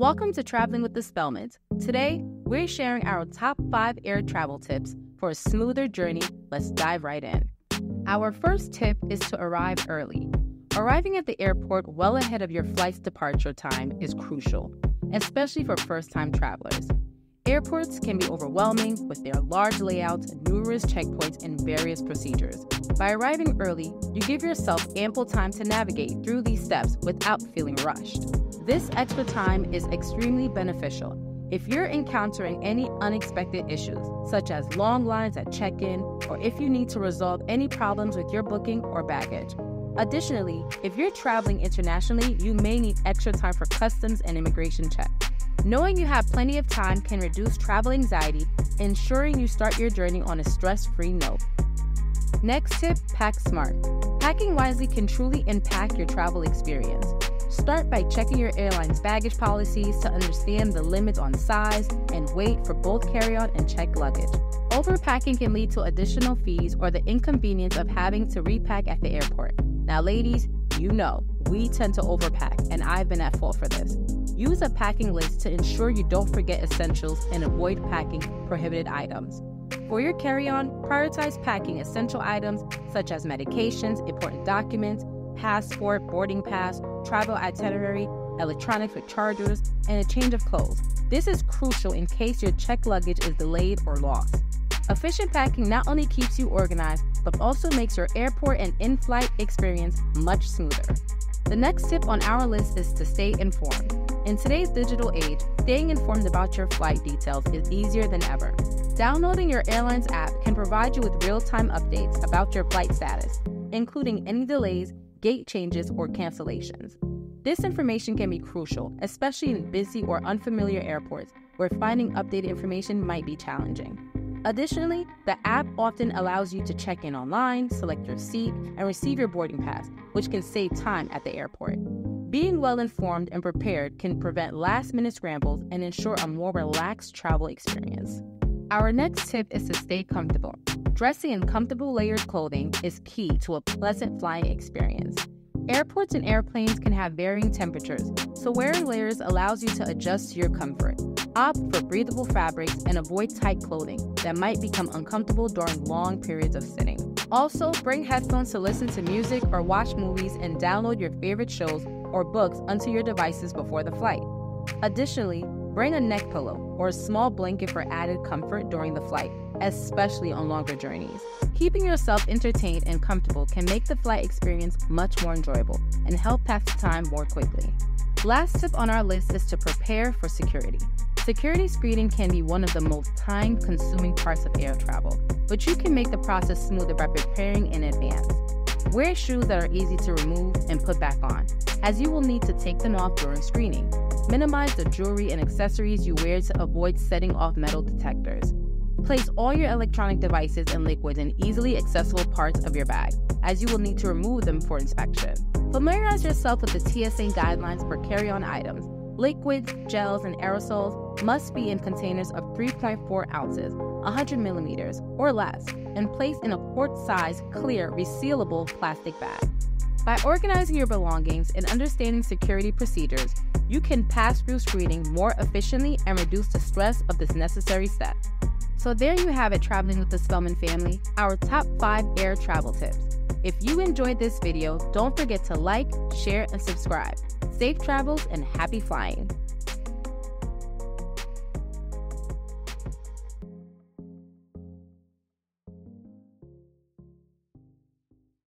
Welcome to Traveling with the Spellmans. Today, we're sharing our top 5 air travel tips for a smoother journey. Let's dive right in. Our first tip is to arrive early. Arriving at the airport well ahead of your flight's departure time is crucial, especially for first-time travelers. Airports can be overwhelming with their large layouts, numerous checkpoints, and various procedures. By arriving early, you give yourself ample time to navigate through these steps without feeling rushed. This extra time is extremely beneficial if you're encountering any unexpected issues, such as long lines at check-in, or if you need to resolve any problems with your booking or baggage. Additionally, if you're traveling internationally, you may need extra time for customs and immigration checks. Knowing you have plenty of time can reduce travel anxiety, ensuring you start your journey on a stress-free note. Next tip, pack smart. Packing wisely can truly impact your travel experience. Start by checking your airline's baggage policies to understand the limits on size and weight for both carry-on and checked luggage. Overpacking can lead to additional fees or the inconvenience of having to repack at the airport. Now, ladies, you know, we tend to overpack, and I've been at fault for this. Use a packing list to ensure you don't forget essentials and avoid packing prohibited items. For your carry-on, prioritize packing essential items such as medications, important documents, passport, boarding pass, travel itinerary, electronics with chargers, and a change of clothes. This is crucial in case your checked luggage is delayed or lost. Efficient packing not only keeps you organized, but also makes your airport and in-flight experience much smoother. The next tip on our list is to stay informed. In today's digital age, staying informed about your flight details is easier than ever. Downloading your airline's app can provide you with real-time updates about your flight status, including any delays, gate changes, or cancellations. This information can be crucial, especially in busy or unfamiliar airports where finding updated information might be challenging. Additionally, the app often allows you to check in online, select your seat, and receive your boarding pass, which can save time at the airport. Being well-informed and prepared can prevent last-minute scrambles and ensure a more relaxed travel experience. Our next tip is to stay comfortable. Dressing in comfortable layered clothing is key to a pleasant flying experience. Airports and airplanes can have varying temperatures, so wearing layers allows you to adjust to your comfort. Opt for breathable fabrics and avoid tight clothing that might become uncomfortable during long periods of sitting. Also, bring headphones to listen to music or watch movies and download your favorite shows or books onto your devices before the flight. Additionally, bring a neck pillow or a small blanket for added comfort during the flight, especially on longer journeys. Keeping yourself entertained and comfortable can make the flight experience much more enjoyable and help pass the time more quickly. Last tip on our list is to prepare for security. Security screening can be one of the most time-consuming parts of air travel, but you can make the process smoother by preparing in advance. Wear shoes that are easy to remove and put back on, as you will need to take them off during screening. Minimize the jewelry and accessories you wear to avoid setting off metal detectors. Place all your electronic devices and liquids in easily accessible parts of your bag, as you will need to remove them for inspection. Familiarize yourself with the TSA guidelines for carry-on items. Liquids, gels, and aerosols must be in containers of 3.4 ounces, 100 millimeters, or less, and placed in a quart-sized, clear, resealable plastic bag. By organizing your belongings and understanding security procedures, you can pass through screening more efficiently and reduce the stress of this necessary step. So there you have it, Traveling with the Spellman family, our top 5 air travel tips. If you enjoyed this video, don't forget to like, share, and subscribe. Safe travels and happy flying!